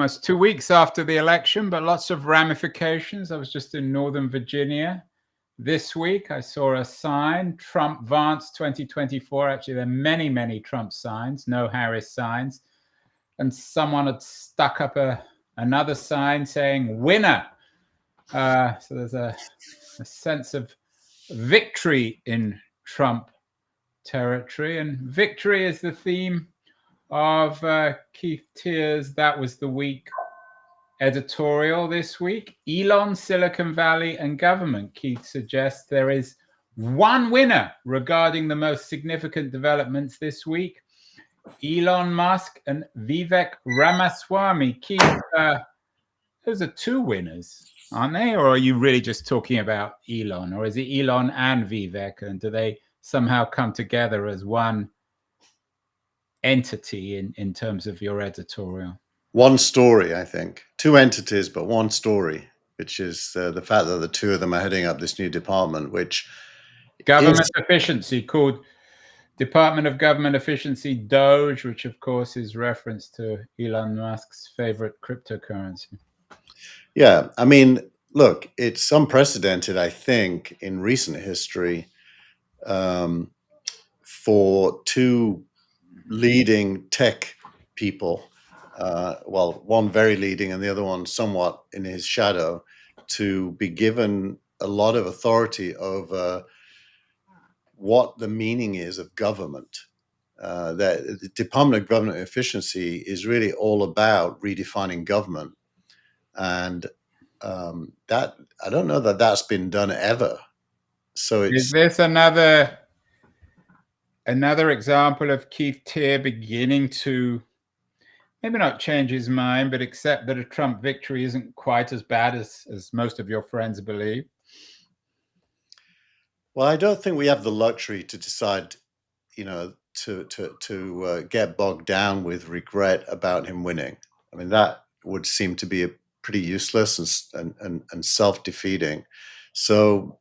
almost 2 weeks after the election, but lots of ramifications. I was just in Northern Virginia this week. I saw a sign, Trump Vance 2024. Actually, there are many, many Trump signs, no Harris signs. And someone had stuck up another sign saying winner. So there's a sense of victory in Trump territory. And victory is the theme of Keith Tear's That Was the Week editorial this week. Elon, Silicon Valley, and government. Keith suggests there is one winner regarding the most significant developments this week. Elon Musk and Vivek Ramaswamy. Keith, those are two winners, aren't they? Or are you really just talking about Elon? Or is it Elon and Vivek? And do they somehow come together as one entity in terms of your editorial? One story, I think. Two entities, but one story, which is the fact that the two of them are heading up this new department, which government efficiency, called Department of Government Efficiency, Doge, which of course is reference to Elon Musk's favorite cryptocurrency. Yeah, I mean, look, it's unprecedented, I think, in recent history for two leading tech people, well, one very leading and the other one somewhat in his shadow, to be given a lot of authority over what the meaning is of government. The Department of Government Efficiency is really all about redefining government. And that, I don't know that that's been done ever. So is this another example of Keith Tear beginning to maybe not change his mind, but accept that a Trump victory isn't quite as bad as most of your friends believe? Well, I don't think we have the luxury to decide, to get bogged down with regret about him winning. I mean, that would seem to be pretty useless and self-defeating. So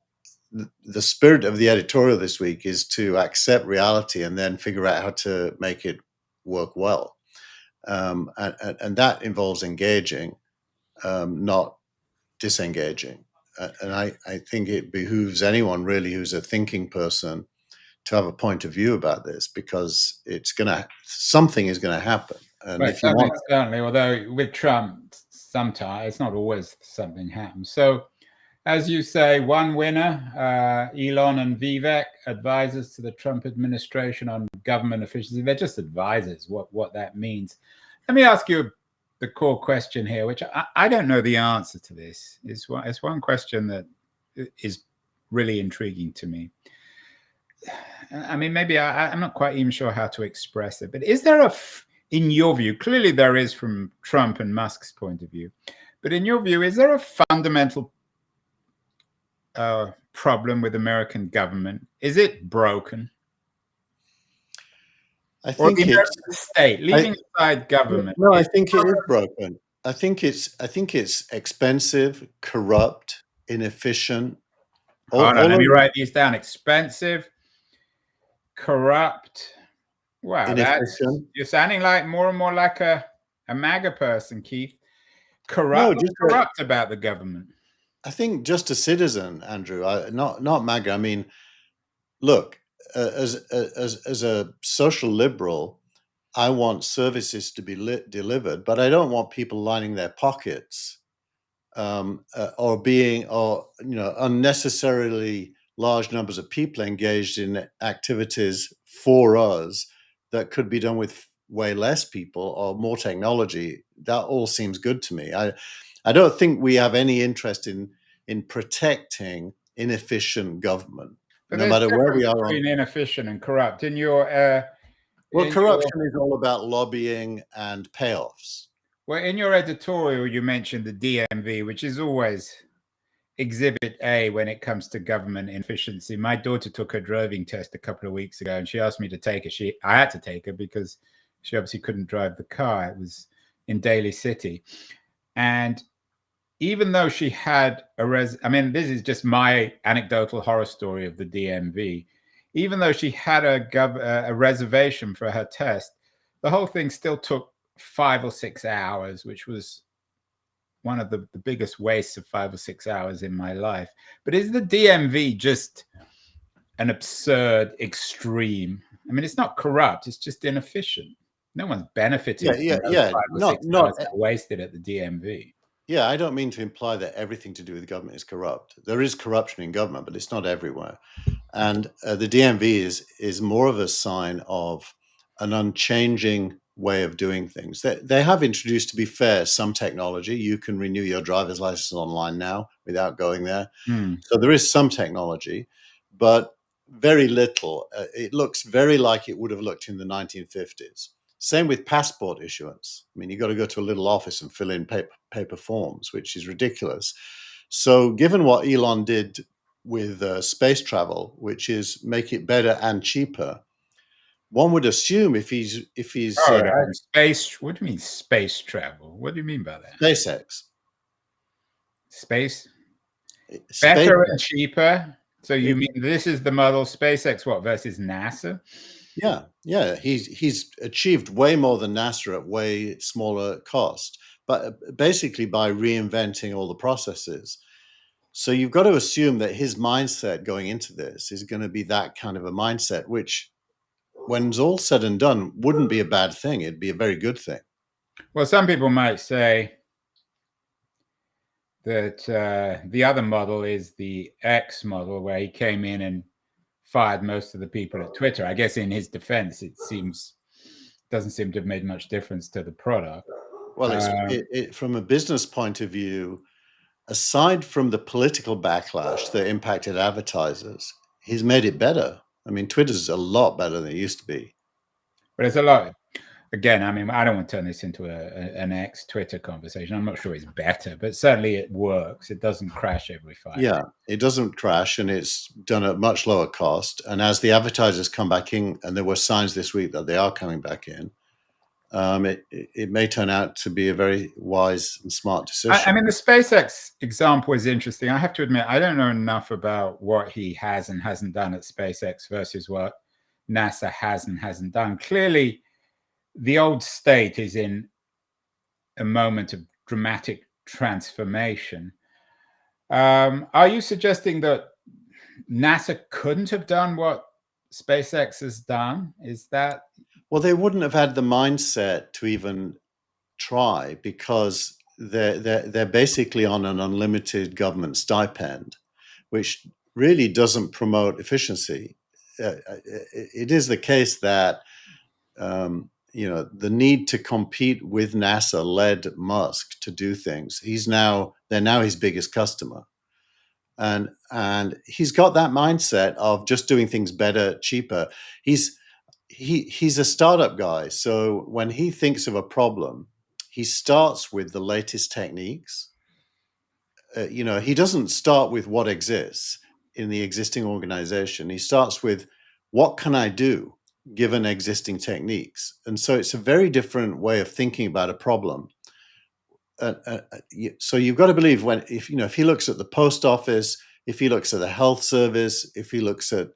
the spirit of the editorial this week is to accept reality and then figure out how to make it work well. And that involves engaging, not disengaging. And I think it behooves anyone really who's a thinking person to have a point of view about this, because something is going to happen. And right, if you want, certainly, although with Trump, sometimes it's not always something happens. So, as you say, one winner, Elon and Vivek, advisors to the Trump administration on government efficiency. They're just advisors, what that means. Let me ask you the core question here, which I don't know the answer to this. It's one question that is really intriguing to me. I mean, maybe I'm not quite even sure how to express it, but is there in your view, clearly there is from Trump and Musk's point of view, but in your view, is there a fundamental problem with American government? Is it broken? I think it's state, leaving aside government. No, I think it is broken. I think it's expensive, corrupt, inefficient. Hold on, let me write these down. Expensive, corrupt. Wow, you're sounding like more and more like a MAGA person, Keith. Corrupt, corrupt about the government. I think just a citizen, Andrew, not MAGA. I mean, look, as a social liberal, I want services to be delivered, but I don't want people lining their pockets or unnecessarily large numbers of people engaged in activities for us that could be done with way less people or more technology. That all seems good to me. I don't think we have any interest in protecting inefficient government, but no matter where we are. Between inefficient and corrupt, in your corruption is all about lobbying and payoffs. Well, in your editorial, you mentioned the DMV, which is always exhibit A when it comes to government efficiency. My daughter took her driving test a couple of weeks ago, and she asked me to take her. I had to take her because she obviously couldn't drive the car. It was in Daly City. And even though she had I mean, this is just my anecdotal horror story of the DMV. Even though she had a reservation for her test, the whole thing still took 5 or 6 hours, which was one of the biggest wastes of 5 or 6 hours in my life. But is the DMV just an absurd extreme? I mean, it's not corrupt, it's just inefficient. No one's benefiting from those 5 or 6 hours that are wasted at the DMV. Yeah, I don't mean to imply that everything to do with government is corrupt. There is corruption in government, but it's not everywhere. And the DMV is more of a sign of an unchanging way of doing things. They have introduced, to be fair, some technology. You can renew your driver's license online now without going there. So there is some technology, but very little. It looks very like it would have looked in the 1950s. Same with passport issuance. I mean, you've got to go to a little office and fill in paper forms, which is ridiculous. So given what Elon did with space travel, which is make it better and cheaper, one would assume if he's space. What do you mean space travel? What do you mean by that? SpaceX, space better and cheaper. So you mean this is the model SpaceX what versus NASA? Yeah. He's achieved way more than NASA at way smaller cost, but basically by reinventing all the processes. So you've got to assume that his mindset going into this is going to be that kind of a mindset, which, when it's all said and done, wouldn't be a bad thing. It'd be a very good thing. Well, some people might say that the other model is the X model, where he came in and fired most of the people at Twitter. I guess in his defense, it doesn't seem to have made much difference to the product. Well, from a business point of view, aside from the political backlash that impacted advertisers, he's made it better. I mean, Twitter's a lot better than it used to be. But it's a lot. Again, I mean, I don't want to turn this into an ex-Twitter conversation. I'm not sure it's better, but certainly it works. It doesn't crash every 5 Yeah, it doesn't crash, and it's done at much lower cost. And as the advertisers come back in, and there were signs this week that they are coming back in, it may turn out to be a very wise and smart decision. I mean, the SpaceX example is interesting. I have to admit, I don't know enough about what he has and hasn't done at SpaceX versus what NASA has and hasn't done. Clearly, the old state is in a moment of dramatic transformation. Are you suggesting that NASA couldn't have done what SpaceX has done? Is that? Well, they wouldn't have had the mindset to even try, because they're basically on an unlimited government stipend, which really doesn't promote efficiency. It is the case that the need to compete with NASA led Musk to do things. They're now his biggest customer, and he's got that mindset of just doing things better, cheaper. He's a startup guy, so when he thinks of a problem, he starts with the latest techniques. He doesn't start with what exists in the existing organization. He starts with, what can I do given existing techniques? And so it's a very different way of thinking about a problem. So you've got to believe if he looks at the post office, if he looks at the health service, if he looks at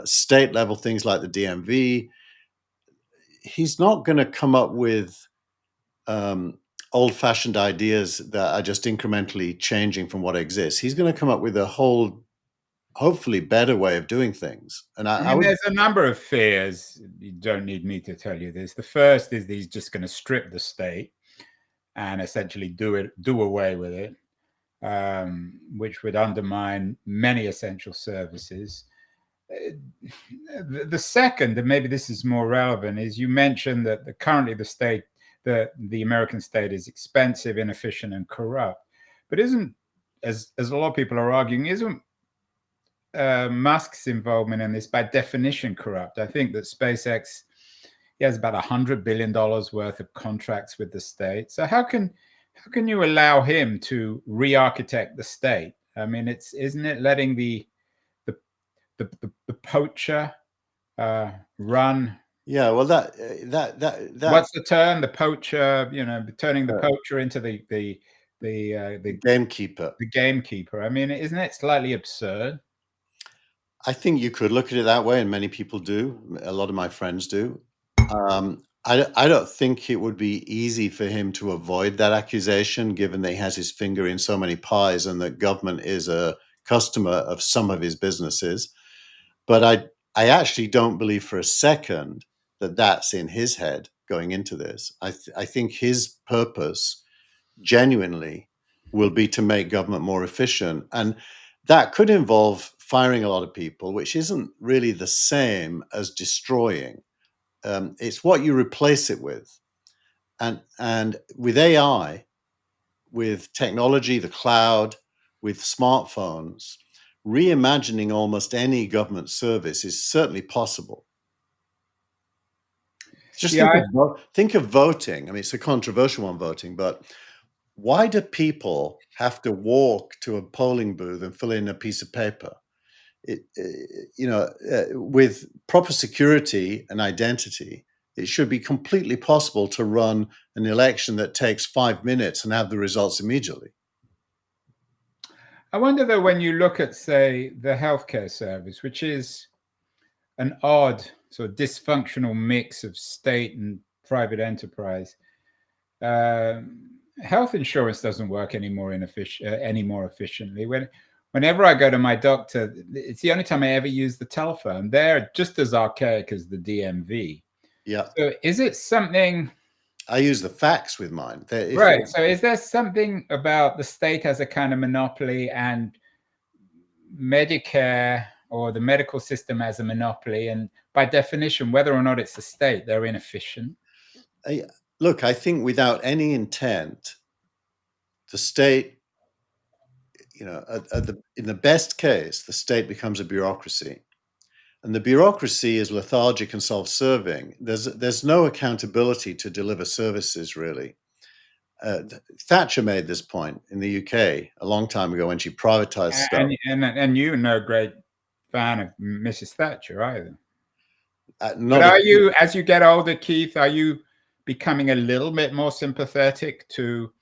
state level things like the DMV, he's not going to come up with old-fashioned ideas that are just incrementally changing from what exists. He's going to come up with a whole, hopefully, better way of doing things. And I there's a number of fears. You don't need me to tell you this. The first is that he's just going to strip the state and essentially do away with it, which would undermine many essential services. The second, and maybe this is more relevant, is you mentioned that currently the state, the American state, is expensive, inefficient, and corrupt. But isn't, as a lot of people are arguing, isn't Musk's involvement in this by definition corrupt? I think that SpaceX, he has about $100 billion worth of contracts with the state. So how can you allow him to re-architect the state? I mean, isn't it letting the poacher run? Yeah, well, that what's the term? The poacher, turning the poacher into the gamekeeper. The gamekeeper. I mean, isn't it slightly absurd? I think you could look at it that way, and many people do. A lot of my friends do. I don't think it would be easy for him to avoid that accusation, given that he has his finger in so many pies and that government is a customer of some of his businesses. But I actually don't believe for a second that that's in his head going into this. I think his purpose genuinely will be to make government more efficient. And that could involve firing a lot of people, which isn't really the same as destroying. It's what you replace it with. And with AI, with technology, the cloud, with smartphones, reimagining almost any government service is certainly possible. Just Yeah, think of voting. I mean, it's a controversial one, voting, but why do people have to walk to a polling booth and fill in a piece of paper? With proper security and identity, it should be completely possible to run an election that takes 5 minutes and have the results immediately. I wonder though, when you look at, say, the healthcare service, which is an odd sort of dysfunctional mix of state and private enterprise, health insurance doesn't work any more efficiently. Whenever I go to my doctor, it's the only time I ever use the telephone. They're just as archaic as the DMV. Yeah, So is it something? I use the fax with mine. Right. So is there something about the state as a kind of monopoly and Medicare or the medical system as a monopoly? And by definition, whether or not it's the state, they're inefficient. Look, I think without any intent, the state, in the best case, the state becomes a bureaucracy. And the bureaucracy is lethargic and self-serving. There's no accountability to deliver services, really. Thatcher made this point in the UK a long time ago when she privatized stuff. And you're no great fan of Mrs. Thatcher either. Not But are you, as you get older, Keith, are you becoming a little bit more sympathetic to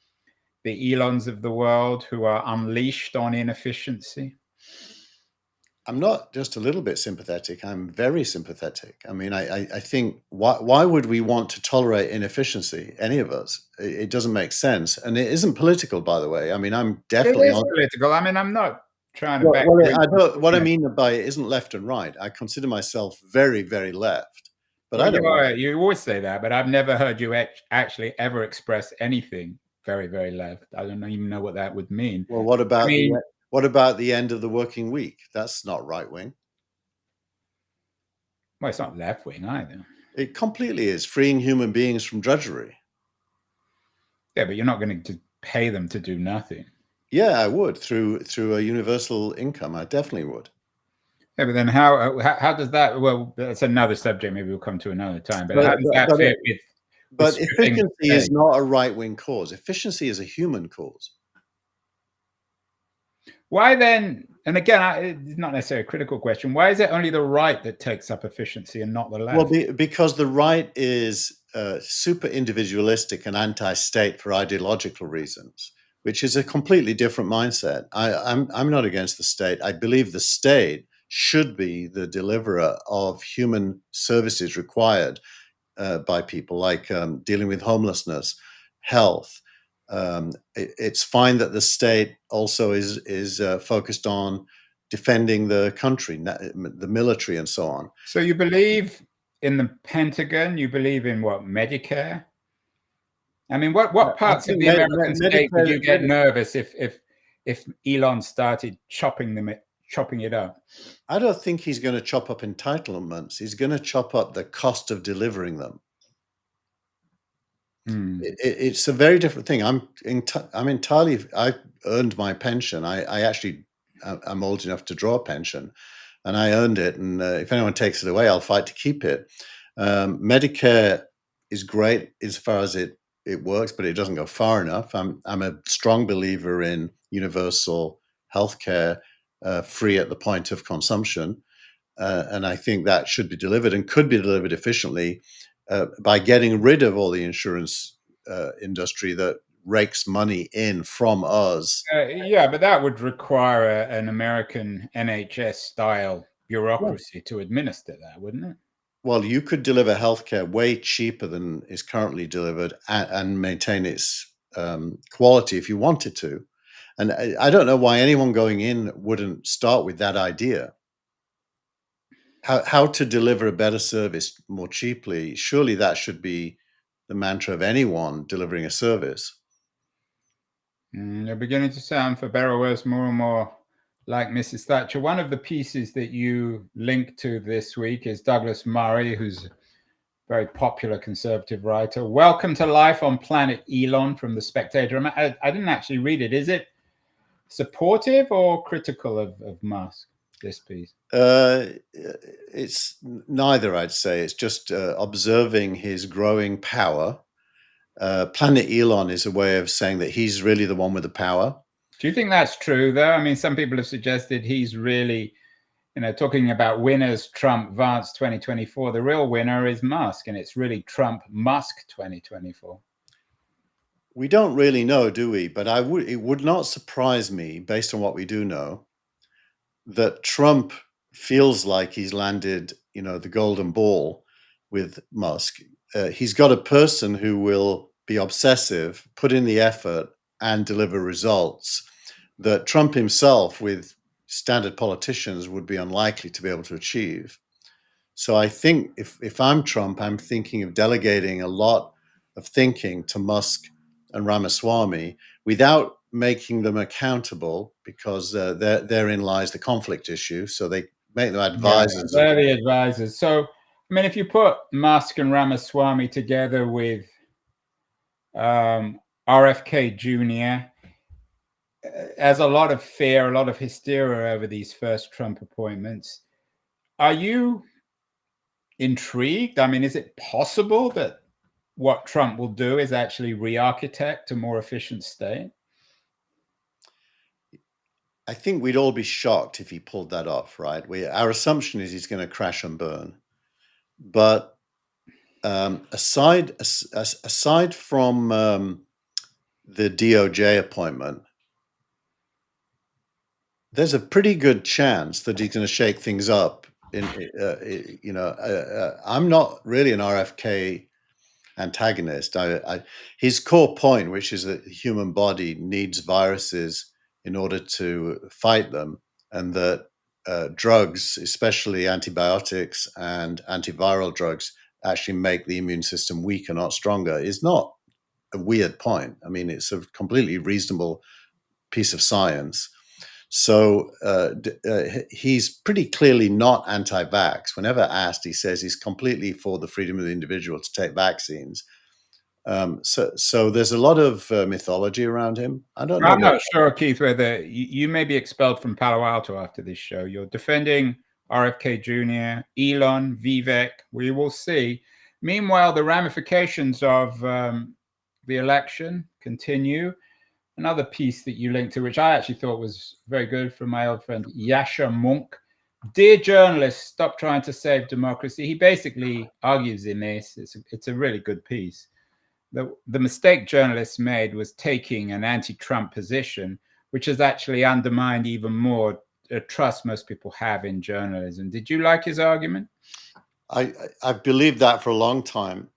the Elons of the world who are unleashed on inefficiency? I'm not just a little bit sympathetic. I'm very sympathetic. I mean, I think why would we want to tolerate inefficiency? Any of us? It doesn't make sense, and it isn't political, by the way. I mean, I'm definitely It is on. political. I mean, I'm not trying to back. What I mean by it isn't left and right. I consider myself very, very left, but Well, I don't. you always say that, but I've never heard you actually ever express anything very, very left. I don't even know what that would mean. Well, I mean, what about the end of the working week? That's not right wing. well, it's not left wing either. It completely is freeing human beings from drudgery. Yeah, but you're not going to pay them to do nothing. Yeah, I would through a universal income. I definitely would. Yeah, but then how does that? Well, that's another subject. Maybe we'll come to another time. But how does that fit with? But efficiency is not a right wing cause. Efficiency is a human cause. Why then? And again, it's not necessarily a critical question. Why is it only the right that takes up efficiency and not the left? Well, because the right is super individualistic and anti-state for ideological reasons, which is a completely different mindset. I'm not against the state. I believe the state should be the deliverer of human services required by people, like dealing with homelessness, health. It's fine that the state also is focused on defending the country, the military, and so on. So you believe in the Pentagon? You believe in what, Medicare? I mean, what parts of the American state would you get nervous if Elon started chopping it up? I don't think he's going to chop up entitlements. He's going to chop up the cost of delivering them. It's a very different thing. I'm entirely. I earned my pension. I'm old enough to draw a pension, and I earned it. And if anyone takes it away, I'll fight to keep it. Medicare is great as far as it works, but it doesn't go far enough. I'm a strong believer in universal healthcare, free at the point of consumption, and I think that should be delivered and could be delivered efficiently by getting rid of all the insurance industry that rakes money in from us. Yeah, but that would require an American NHS style bureaucracy to administer that, wouldn't it? well, you could deliver healthcare way cheaper than is currently delivered and maintain its quality if you wanted to. And I don't know why anyone going in wouldn't start with that idea. How to deliver a better service more cheaply. Surely that should be the mantra of anyone delivering a service. You're beginning to sound, for better or worse, more and more like Mrs. Thatcher. One of the pieces that you linked to this week is Douglas Murray, who's a very popular conservative writer. Welcome to Life on Planet Elon from The Spectator. I didn't actually read it. Is it supportive or critical of Musk, this piece? It's neither, I'd say. It's just observing his growing power. Planet Elon is a way of saying that he's really the one with the power. Do you think that's true, though? I mean, some people have suggested he's really, talking about winners, Trump, Vance 2024. The real winner is Musk, and it's really Trump, Musk 2024. We don't really know, do we? But it would not surprise me, based on what we do know, that Trump feels like he's landed, the golden ball with Musk. He's got a person who will be obsessive, put in the effort, and deliver results that Trump himself, with standard politicians, would be unlikely to be able to achieve. So I think if I'm Trump, I'm thinking of delegating a lot of thinking to Musk and Ramaswamy without making them accountable, because therein lies the conflict issue. So they make them advisors. Yeah, they're the advisors. So, I mean, if you put Musk and Ramaswamy together with RFK Jr., there's a lot of fear, a lot of hysteria over these first Trump appointments. Are you intrigued? I mean, is it possible that what Trump will do is actually re-architect a more efficient state? I think we'd all be shocked if he pulled that off, right? Our assumption is he's going to crash and burn. But aside from the DOJ appointment, there's a pretty good chance that he's going to shake things up. I'm not really an RFK antagonist. His core point, which is that the human body needs viruses in order to fight them, and that drugs, especially antibiotics and antiviral drugs, actually make the immune system weaker, not stronger, is not a weird point. I mean, it's a completely reasonable piece of science. So he's pretty clearly not anti-vax. Whenever asked, he says he's completely for the freedom of the individual to take vaccines. So there's a lot of mythology around him. I don't know. I'm not sure, Keith, whether you may be expelled from Palo Alto after this show. You're defending RFK Jr., Elon, Vivek. We will see. Meanwhile, the ramifications of the election continue. Another piece that you linked to, which I actually thought was very good, from my old friend Yasha Monk. Dear journalists, stop trying to save democracy. He basically argues in this. It's a really good piece. The mistake journalists made was taking an anti-Trump position, which has actually undermined even more trust most people have in journalism. Did you like his argument? I've believed that for a long time.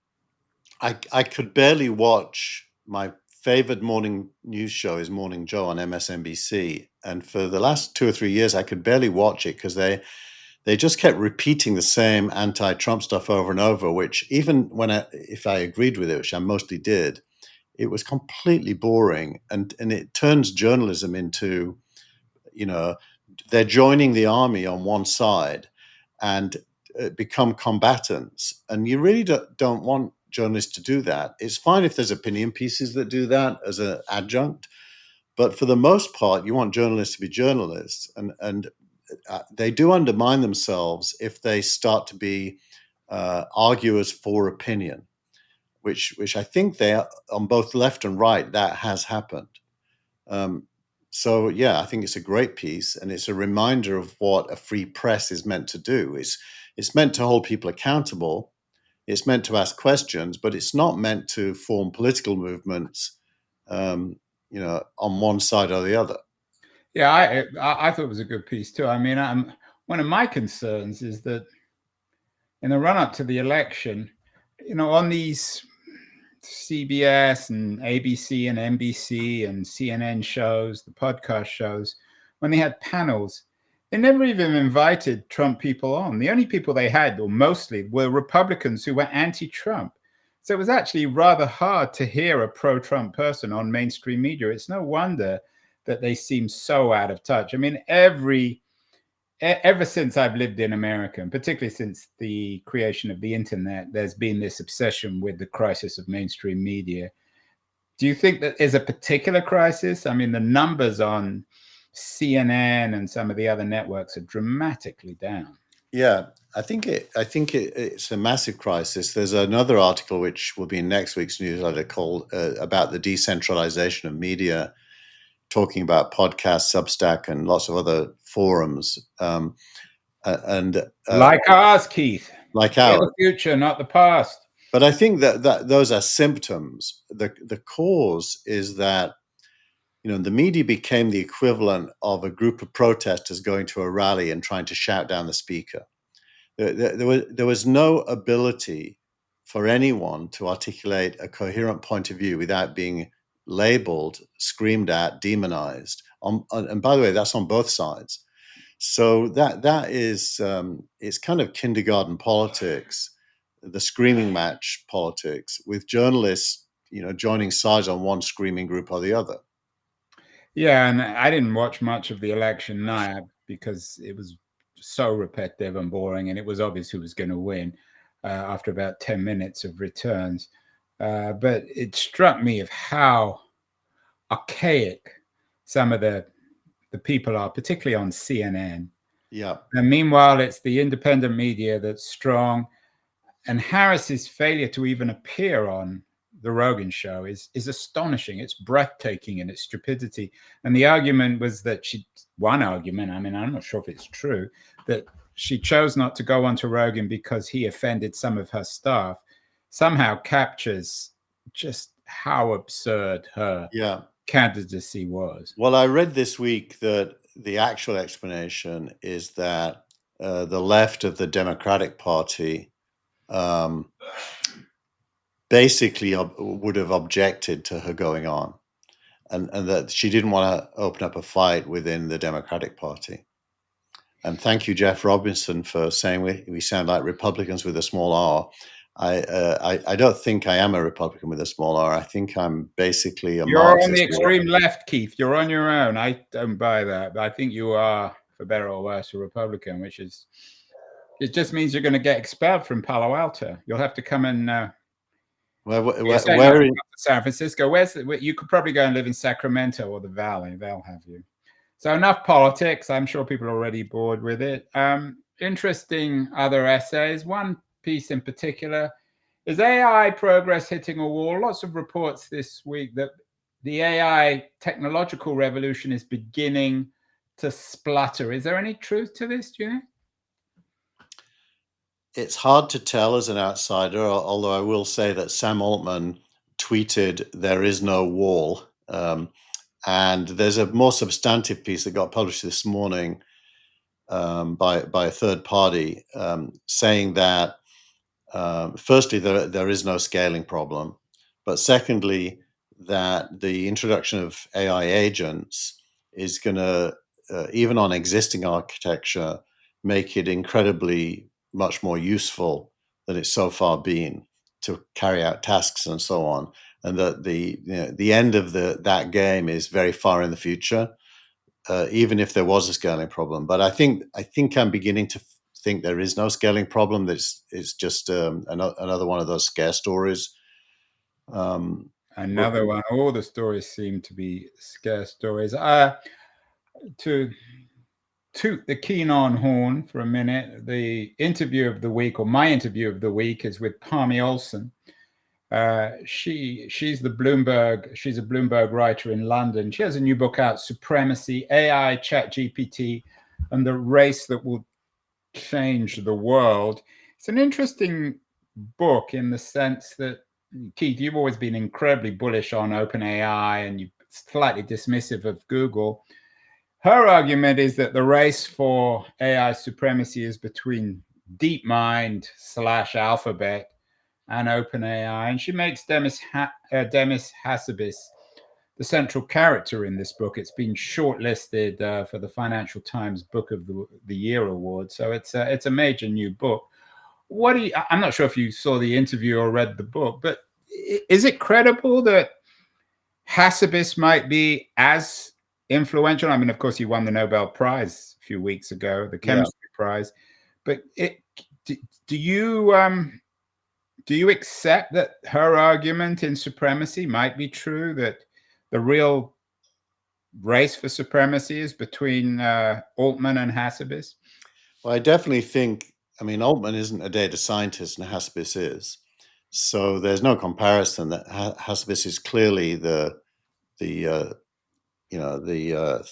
I could barely watch. My favorite morning news show is Morning Joe on MSNBC, and for the last 2 or 3 years, I could barely watch it because they just kept repeating the same anti-Trump stuff over and over, which even if I agreed with it, which I mostly did, it was completely boring. And it turns journalism into, they're joining the army on one side and become combatants. And you really don't want journalists to do that. It's fine if there's opinion pieces that do that as an adjunct, but for the most part, you want journalists to be journalists. And they do undermine themselves if they start to be arguers for opinion, which I think they are, on both left and right, that has happened. So yeah, I think it's a great piece, and it's a reminder of what a free press is meant to do. It's meant to hold people accountable. It's meant to ask questions, but it's not meant to form political movements, on one side or the other. Yeah, I thought it was a good piece too. I mean, one of my concerns is that in the run up to the election, on these CBS and ABC and NBC and CNN shows, the podcast shows, when they had panels, they never even invited Trump people on. The only people they had, or mostly, were Republicans who were anti-Trump. So it was actually rather hard to hear a pro-Trump person on mainstream media. It's no wonder that they seem so out of touch. I mean, ever since I've lived in America, and particularly since the creation of the internet, there's been this obsession with the crisis of mainstream media. Do you think that is a particular crisis? I mean, the numbers on CNN and some of the other networks are dramatically down. Yeah, I think it's a massive crisis. There's another article which will be in next week's newsletter called about the decentralization of media, talking about podcasts, Substack, and lots of other forums. Like ours, Keith. Like We're ours. the future, not the past. But I think that those are symptoms. The cause is that the media became the equivalent of a group of protesters going to a rally and trying to shout down the speaker. There was no ability for anyone to articulate a coherent point of view without being labeled, screamed at, demonized. And by the way, that's on both sides. So that is it's kind of kindergarten politics, the screaming match politics, with journalists, joining sides on one screaming group or the other. Yeah, and I didn't watch much of the election night because it was so repetitive and boring, and it was obvious who was going to win after about 10 minutes of returns. But it struck me of how archaic some of the people are, particularly on CNN. Yeah. And meanwhile, it's the independent media that's strong. And Harris's failure to even appear on the Rogan show is astonishing. It's breathtaking in its stupidity. And the argument was that one argument, I mean, I'm not sure if it's true, that she chose not to go onto Rogan because he offended some of her staff, somehow captures just how absurd her candidacy was. Well, I read this week that the actual explanation is that the left of the Democratic Party basically would have objected to her going on, and that she didn't want to open up a fight within the Democratic Party. And thank you, Jeff Robinson, for saying we sound like Republicans with a small R. I don't think I am a Republican with a small R. I think I'm basically a You're Marxist. on the extreme left, Keith. You're on your own. I don't buy that. But I think you are, for better or worse, a Republican, which is, it just means you're going to get expelled from Palo Alto. You'll have to come and where in San Francisco. You could probably go and live in Sacramento or the Valley. They'll have you. So enough politics. I'm sure people are already bored with it. Interesting other essays. One piece in particular is AI progress hitting a wall. Lots of reports this week that the AI technological revolution is beginning to splutter. Is there any truth to this, do you think? It's hard to tell as an outsider, although I will say that Sam Altman tweeted, "There is no wall." And there's a more substantive piece that got published this morning by a third party saying that, firstly, there is no scaling problem, but secondly, that the introduction of AI agents is going to, even on existing architecture, make it incredibly much more useful than it's so far been to carry out tasks and so on, and that the end of that game is very far in the future, even if there was a scaling problem. But I think I'm beginning to think there is no scaling problem. It's just another one of those scare stories. Another one. All the stories seem to be scare stories. To toot the Keenon horn for a minute, the interview of the week, or my interview of the week, is with Palmy Olson. She's a Bloomberg writer in London. She has a new book out, Supremacy, AI, ChatGPT, and the Race That Will Change the World. It's an interesting book in the sense that, Keith, you've always been incredibly bullish on OpenAI and you're slightly dismissive of Google. Her argument is that the race for AI supremacy is between DeepMind / Alphabet and OpenAI, and she makes Demis Hassabis the central character in this book. It's been shortlisted for the Financial Times Book of the Year award, so it's a major new book. What do you? I'm not sure if you saw the interview or read the book, but is it credible that Hassabis might be as influential? I mean, of course, he won the Nobel Prize a few weeks ago, the chemistry prize. But do you accept that her argument in supremacy might be true? That the real race for supremacy is between Altman and Hassabis? Well, I definitely think. I mean, Altman isn't a data scientist, and Hassabis is. So there's no comparison. That Hassabis is clearly the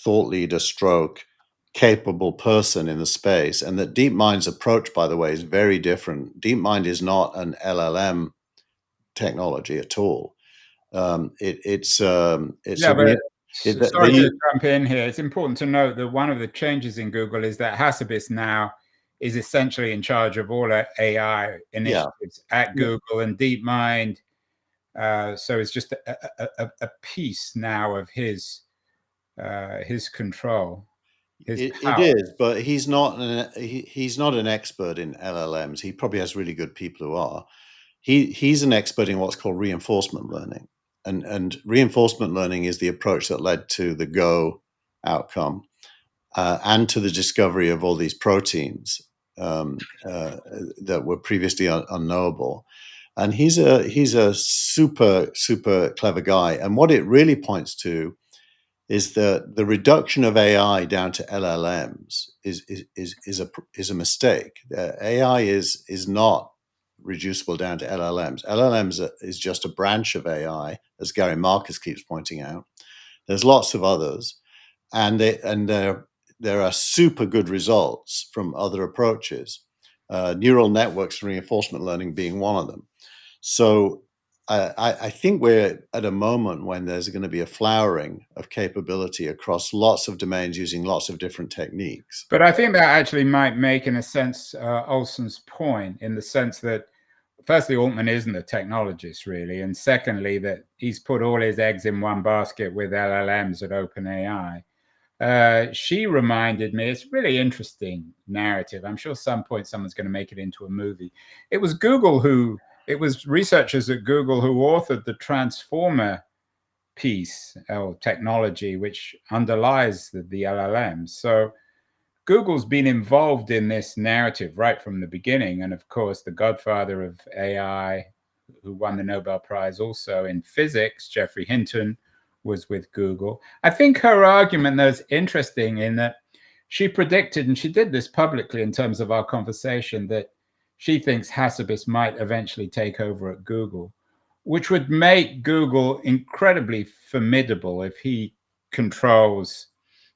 thought leader stroke capable person in the space, and that DeepMind's approach, by the way, is very different. DeepMind is not an LLM technology at all. It's Yeah, but sorry they, to jump in here. It's important to note that one of the changes in Google is that Hassabis now is essentially in charge of all AI initiatives at Google and DeepMind. So it's just a piece now of his control. It is, but he's not an expert in LLMs. He probably has really good people who are. He's an expert in what's called reinforcement learning, and reinforcement learning is the approach that led to the Go outcome and to the discovery of all these proteins that were previously unknowable. And he's a super clever guy. And what it really points to is that the reduction of AI down to LLMs is a mistake. AI is not reducible down to LLMs. LLMs is just a branch of AI, as Gary Marcus keeps pointing out. There's lots of others, and there are super good results from other approaches. Neural networks and reinforcement learning being one of them. So I think we're at a moment when there's going to be a flowering of capability across lots of domains using lots of different techniques. But I think that actually might make, in a sense, Olson's point, in the sense that, firstly, Altman isn't a technologist, really. And secondly, that he's put all his eggs in one basket with LLMs at OpenAI. She reminded me, it's a really interesting narrative. I'm sure some point someone's going to make it into a movie. It was researchers at Google who authored the transformer piece or technology which underlies the LLMs. So Google's been involved in this narrative right from the beginning. And of course, the godfather of AI, who won the Nobel Prize also in physics, Geoffrey Hinton, was with Google. I think her argument, though, is interesting in that she predicted, and she did this publicly in terms of our conversation, that she thinks Hassabis might eventually take over at Google, which would make Google incredibly formidable if he controls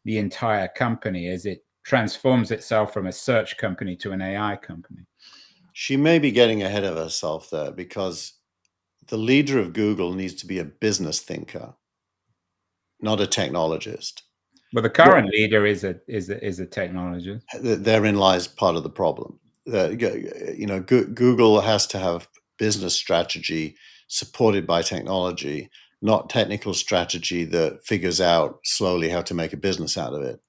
the entire company as it transforms itself from a search company to an AI company. She may be getting ahead of herself there, because the leader of Google needs to be a business thinker, not a technologist. But the current leader is a technologist. Therein lies part of the problem. Google has to have business strategy supported by technology, not technical strategy that figures out slowly how to make a business out of it.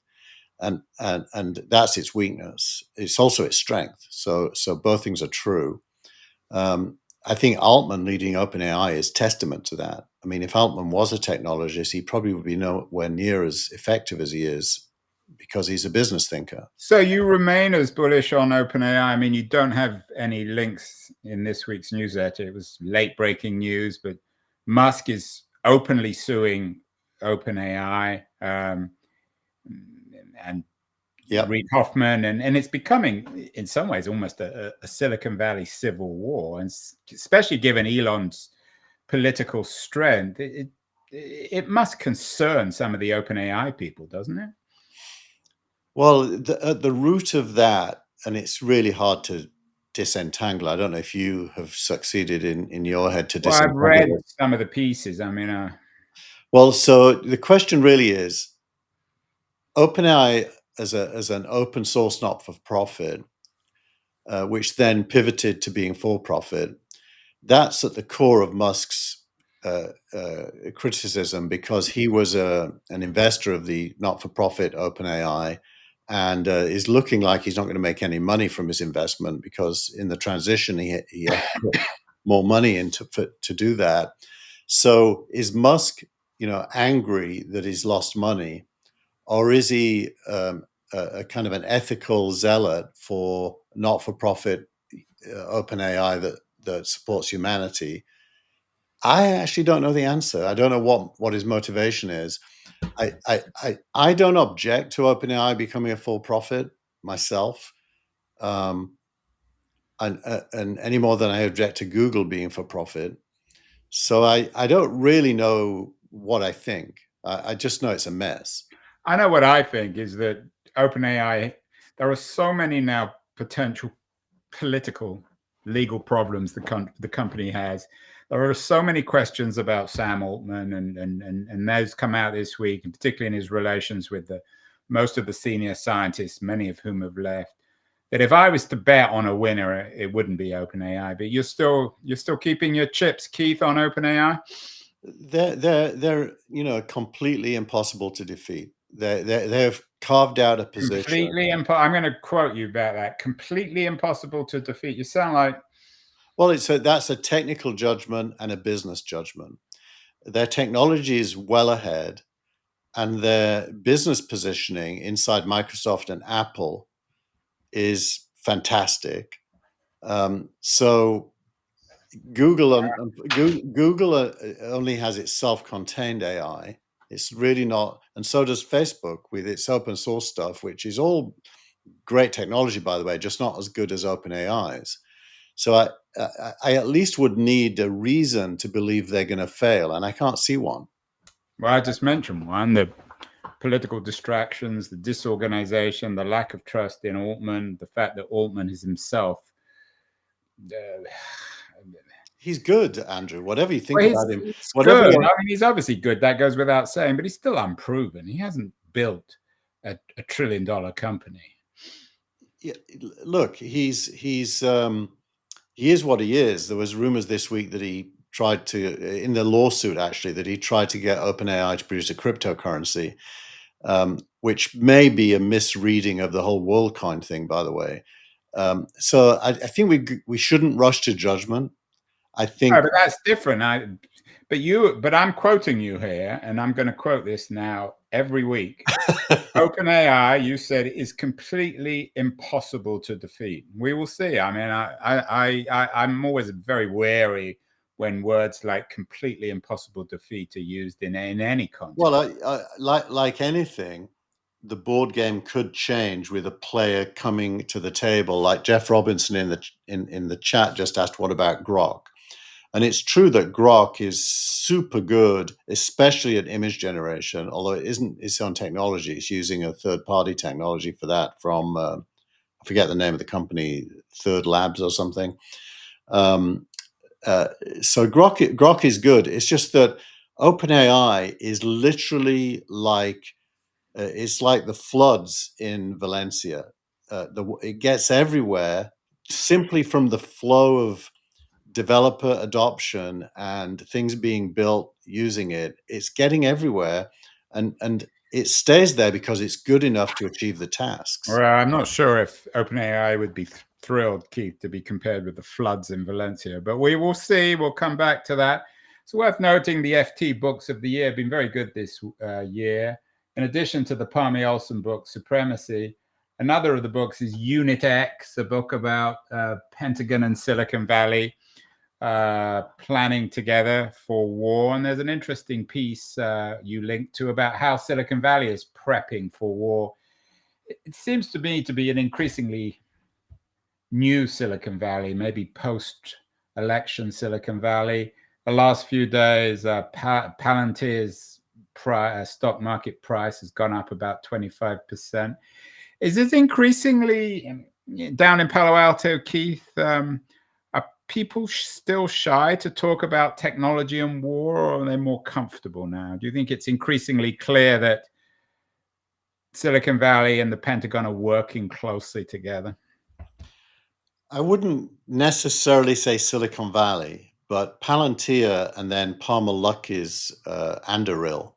And that's its weakness. It's also its strength. So both things are true. I think Altman leading OpenAI is testament to that. I mean, if Altman was a technologist, he probably would be nowhere near as effective as he is, because he's a business thinker. So you remain as bullish on OpenAI. I mean, you don't have any links in this week's newsletter. It was late breaking news, but Musk is openly suing OpenAI and Reid Hoffman, and it's becoming, in some ways, almost a Silicon Valley civil war, and especially given Elon's political strength, it must concern some of the OpenAI people, doesn't it? Well, at the root of that, and it's really hard to disentangle. I don't know if you have succeeded in your head to disentangle. I've read some of the pieces. I mean, well, so the question really is, OpenAI as an open source not for profit which then pivoted to being for profit. That's at the core of Musk's criticism, because he was an investor of the not-for-profit OpenAI, and is looking like he's not going to make any money from his investment, because in the transition he has to put more money into to do that. So is Musk, angry that he's lost money, or is he a kind of an ethical zealot for not-for-profit OpenAI that supports humanity? I actually don't know the answer. I don't know what his motivation is. I don't object to OpenAI becoming a full profit myself, and any more than I object to Google being for profit. So I don't really know what I think. I just know it's a mess. I know what I think is that OpenAI, there are so many now potential political, legal problems the company has. There are so many questions about Sam Altman, and those come out this week, and particularly in his relations with most of the senior scientists, many of whom have left. That if I was to bet on a winner, it wouldn't be OpenAI. But you're still keeping your chips, Keith, on OpenAI. They're completely impossible to defeat. They've carved out a position. Completely impossible. I'm going to quote you about that. Completely impossible to defeat. You sound like. Well, that's a technical judgment and a business judgment. Their technology is well ahead, and their business positioning inside Microsoft and Apple is fantastic. So Google only has its self-contained AI. It's really not, and so does Facebook with its open source stuff, which is all great technology, by the way, just not as good as OpenAI's. So I at least would need a reason to believe they're going to fail, and I can't see one. Well, I just mentioned one: the political distractions, the disorganization, the lack of trust in Altman, the fact that Altman is himself. He's good, Andrew. Whatever you think about him, He's whatever. good. I mean, he's obviously good. That goes without saying, but he's still unproven. He hasn't built a $1 trillion company. Yeah, look, he is what he is. There was rumors this week that he tried to, in the lawsuit actually, that he tried to get OpenAI to produce a cryptocurrency, which may be a misreading of the whole WorldCoin thing, by the way. So I think we shouldn't rush to judgment. I think, no, but that's different. But I'm quoting you here, and I'm going to quote this now every week. OpenAI, you said, is completely impossible to defeat. We will see. I mean, I'm always very wary when words like completely impossible defeat are used in any context. Well, like anything, the board game could change with a player coming to the table. Like Jeff Robinson in the chat just asked, "What about Grok?" And it's true that Grok is super good, especially at image generation, although it isn't its own technology. It's using a third-party technology for that from, I forget the name of the company, Third Labs or something. So Grok is good. It's just that OpenAI is literally like, it's like the floods in Valencia. It gets everywhere simply from the flow of developer adoption and things being built using it. It's getting everywhere, and it stays there because it's good enough to achieve the tasks. Well, I'm not sure if OpenAI would be thrilled, Keith, to be compared with the floods in Valencia, but we will see. We'll come back to that. It's worth noting the FT books of the year have been very good this year. In addition to the Palmy Olson book, Supremacy, another of the books is Unit X, a book about Pentagon and Silicon Valley planning together for war. And there's an interesting piece you linked to about how Silicon Valley is prepping for war. It seems to me to be an increasingly new Silicon Valley, maybe post-election Silicon Valley. The last few days, Palantir's stock market price has gone up about 25%. Is this increasingly down in Palo Alto, Keith? Are people still shy to talk about technology and war, or are they more comfortable now? Do you think it's increasingly clear that Silicon Valley and the Pentagon are working closely together? I wouldn't necessarily say Silicon Valley, but Palantir and then Palmer Luckey's Anduril,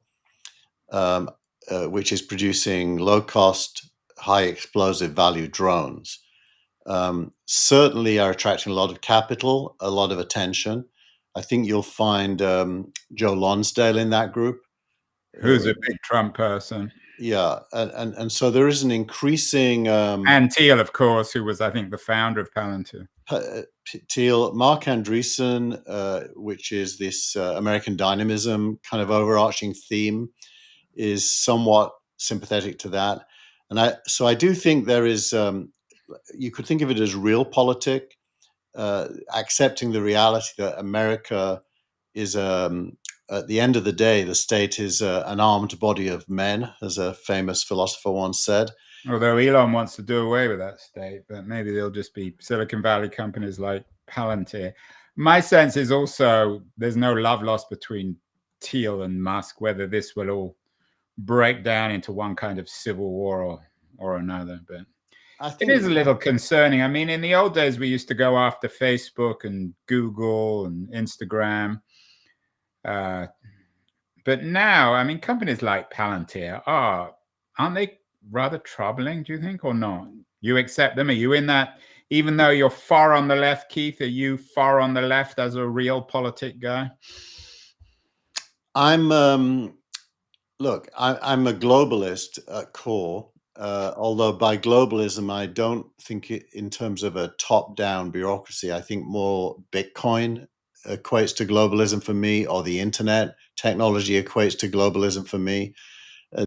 um, which is producing low-cost, high explosive value drones, certainly are attracting a lot of capital, a lot of attention. I think you'll find Joe Lonsdale in that group. Who's a big Trump person? Yeah, and so there is an increasing And Thiel, of course, who was, I think, the founder of Palantir. Thiel, Mark Andreessen, which is this American dynamism kind of overarching theme, is somewhat sympathetic to that. And I do think there is, you could think of it as realpolitik, accepting the reality that America is, at the end of the day, the state is an armed body of men, as a famous philosopher once said. Although Elon wants to do away with that state, but maybe they'll just be Silicon Valley companies like Palantir. My sense is also there's no love lost between Thiel and Musk, whether this will all break down into one kind of civil war or another. But I it think is a little concerning. I mean, in the old days, we used to go after Facebook and Google and Instagram. But now, I mean, companies like Palantir aren't they rather troubling, do you think, or not? You accept them? Are you in that, even though you're far on the left, Keith, are you far on the left as a realpolitik guy? Look, I'm a globalist at core, although by globalism, I don't think it in terms of a top-down bureaucracy. I think more Bitcoin equates to globalism for me, or the internet technology equates to globalism for me.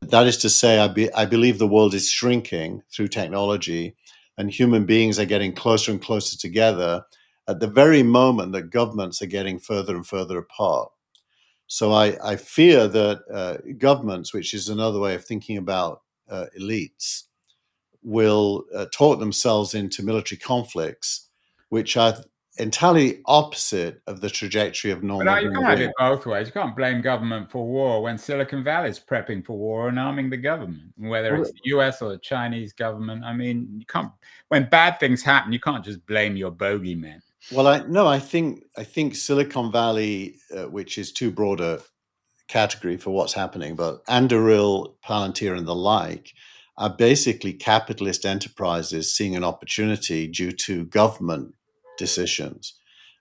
That is to say, I believe the world is shrinking through technology, and human beings are getting closer and closer together at the very moment that governments are getting further and further apart. So I fear that governments, which is another way of thinking about elites, will talk themselves into military conflicts, which are entirely opposite of the trajectory of But you non-waging a can't have it war. both ways. You can't blame government for war when Silicon Valley is prepping for war and arming the government, whether Well, it's the US or the Chinese government. I mean, you can't, when bad things happen, you can't just blame your bogeymen. well, I think Silicon Valley, which is too broad a category for what's happening, but Anduril, Palantir, and the like are basically capitalist enterprises seeing an opportunity due to government decisions.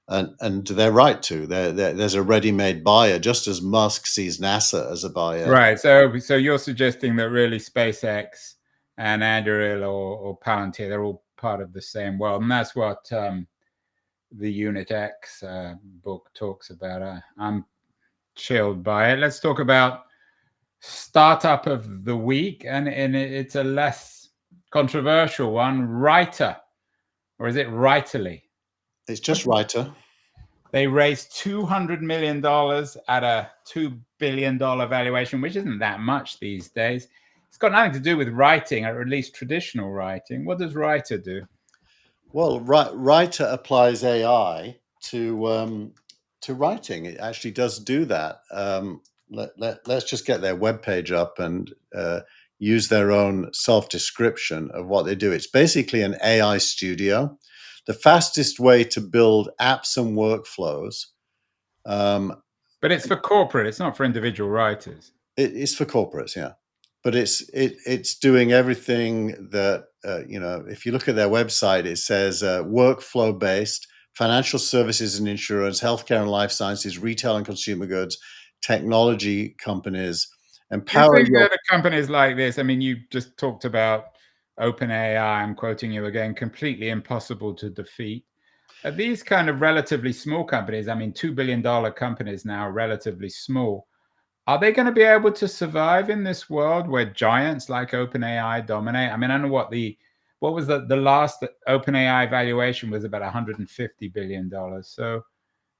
And they're right to. There's a ready-made buyer, just as Musk sees NASA as a buyer. Right. So you're suggesting that really SpaceX and Anduril or Palantir, they're all part of the same world. And that's what the Unit X book talks about. I'm chilled by it. Let's talk about startup of the week. And it's a less controversial one, Writer. Or is it Writerly? It's just writer. They raised $200 million at a $2 billion valuation, which isn't that much these days. It's got nothing to do with writing, or at least traditional writing. What does Writer do? Well, writer applies AI to writing. It actually does do that. Let's just get their webpage up and use their own self-description of what they do. It's basically an AI studio, the fastest way to build apps and workflows. But it's for corporate. It's not for individual writers. It's for corporates, yeah, but it's doing everything that if you look at their website, it says workflow based, financial services and insurance, healthcare and life sciences, retail and consumer goods, technology companies, Do you empower think your. that companies like this, I mean, you just talked about OpenAI, I'm quoting you again, completely impossible to defeat. Are these kind of relatively small companies, I mean, $2 billion companies now, relatively small, are they going to be able to survive in this world where giants like OpenAI dominate? I mean, I don't know what was the last OpenAI valuation was about $150 billion. So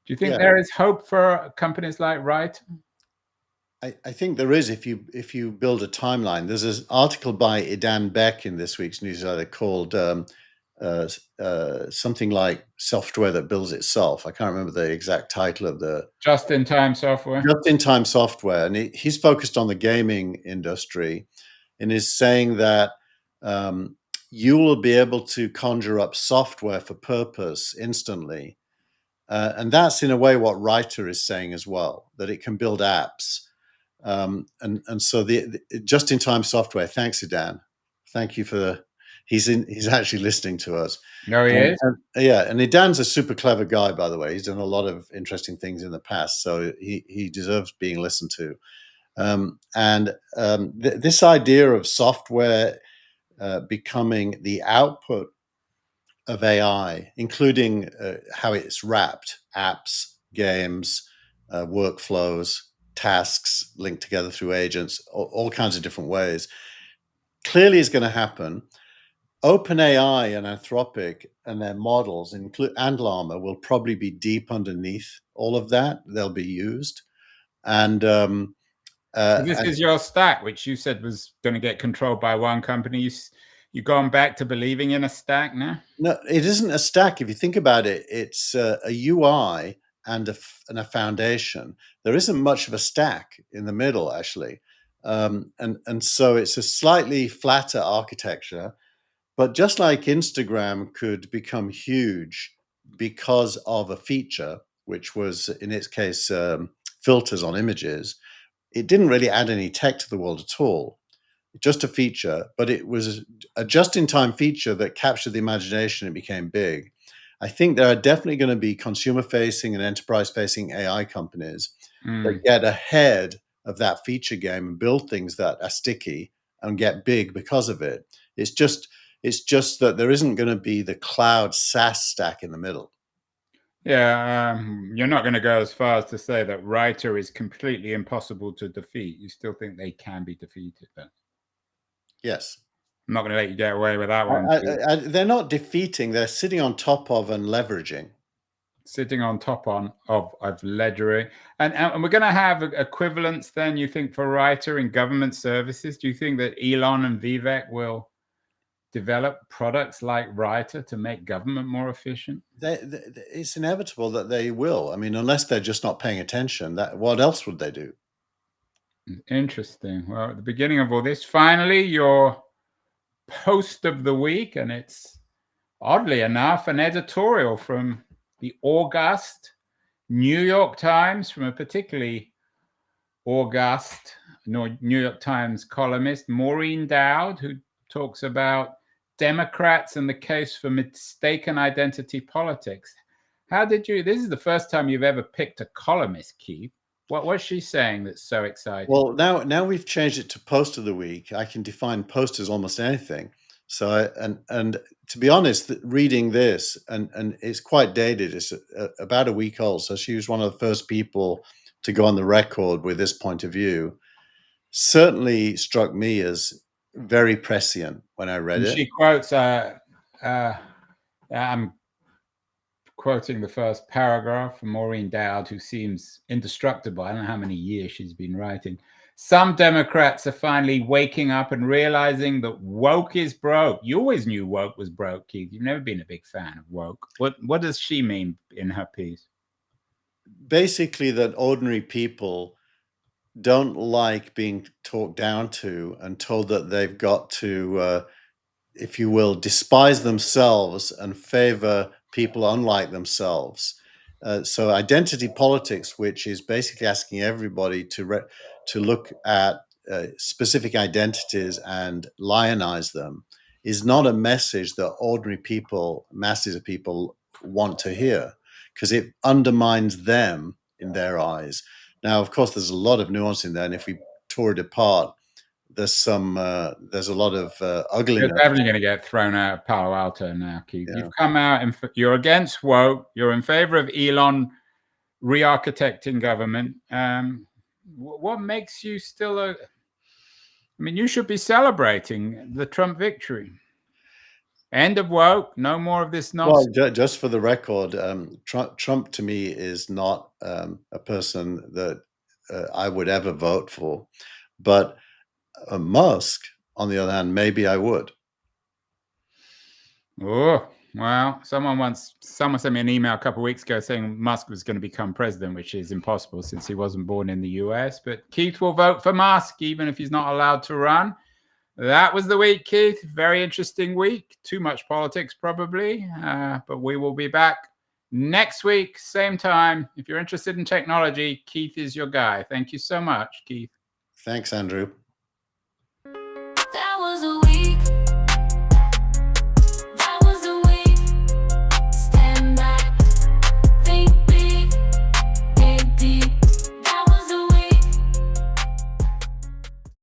do you think Yeah, there is hope for companies like Wright? I think there is if you build a timeline. There's an article by Idan Beck in this week's newsletter called something like "Software That Builds Itself." I can't remember the exact title of the Just-in-time software? just-in-time software, and he's focused on the gaming industry, and is saying that you will be able to conjure up software for purpose instantly. And that's in a way what Writer is saying as well, that it can build apps. And so the just-in-time software. Thanks, Dan. Thank you for he's actually listening to us. No, he is. Yeah, and Dan's a super clever guy, by the way. He's done a lot of interesting things in the past, so he deserves being listened to. This idea of software becoming the output of AI, including how it's wrapped, apps, games, workflows, tasks linked together through agents, all kinds of different ways, clearly is going to happen. OpenAI and Anthropic and their models, and Llama, will probably be deep underneath all of that. They'll be used. And So this is your stack, which you said was going to get controlled by one company. You've gone back to believing in a stack now? No, it isn't a stack. If you think about it, it's a UI and a foundation. There isn't much of a stack in the middle, actually. And so it's a slightly flatter architecture. But just like Instagram could become huge because of a feature, which was, in its case, filters on images, it didn't really add any tech to the world at all. Just a feature, but it was a just-in-time feature that captured the imagination and became big. I think there are definitely going to be consumer-facing and enterprise-facing AI companies that get ahead of that feature game and build things that are sticky and get big because of it. It's just that there isn't going to be the cloud SaaS stack in the middle. Yeah, you're not going to go as far as to say that Writer is completely impossible to defeat. You still think they can be defeated, then? Yes. I'm not going to let you get away with that one. They're not defeating. They're sitting on top of and leveraging. Sitting on top of ledgering. And we're going to have equivalents then, you think, for Writer in government services? Do you think that Elon and Vivek will develop products like Writer to make government more efficient? It's inevitable that they will. I mean, unless they're just not paying attention, what else would they do? Interesting. Well, at the beginning of all this, finally, your post of the week, and it's oddly enough an editorial from the august New York Times, from a particularly august New York Times columnist, Maureen Dowd, who talks about Democrats and the case for mistaken identity politics. This is the first time you've ever picked a columnist, Keith. What was she saying that's so exciting? Well, now we've changed it to post of the week. I can define post as almost anything. So, and to be honest, reading this, and it's quite dated. It's about a week old. So she was one of the first people to go on the record with this point of view. Certainly struck me as very prescient when I read it. She quotes, I'm quoting the first paragraph from Maureen Dowd, who seems indestructible. I don't know how many years she's been writing. Some Democrats are finally waking up and realizing that woke is broke. You always knew woke was broke, Keith. You've never been a big fan of woke. What does she mean in her piece? Basically, that ordinary people don't like being talked down to and told that they've got to, if you will, despise themselves and favor people unlike themselves. So identity politics, which is basically asking everybody to look at specific identities and lionize them, is not a message that ordinary people, masses of people, want to hear, because it undermines them in their eyes. Now, of course, there's a lot of nuance in there, and if we tore it apart, there's a lot of ugliness. You're definitely going to get thrown out of Palo Alto now, Keith. Yeah. You've come out and you're against woke. You're in favor of Elon re-architecting government. What makes you still I mean, you should be celebrating the Trump victory. End of woke. No more of this nonsense. Well, just for the record, Trump to me is not a person that I would ever vote for. But Musk, on the other hand, maybe I would. Oh, well, someone sent me an email a couple of weeks ago saying Musk was going to become president, which is impossible since he wasn't born in the US. But Keith will vote for Musk, even if he's not allowed to run. That was the week, Keith. Very interesting week. Too much politics, probably. But we will be back next week, same time. If you're interested in technology, Keith is your guy. Thank you so much, Keith. Thanks, Andrew.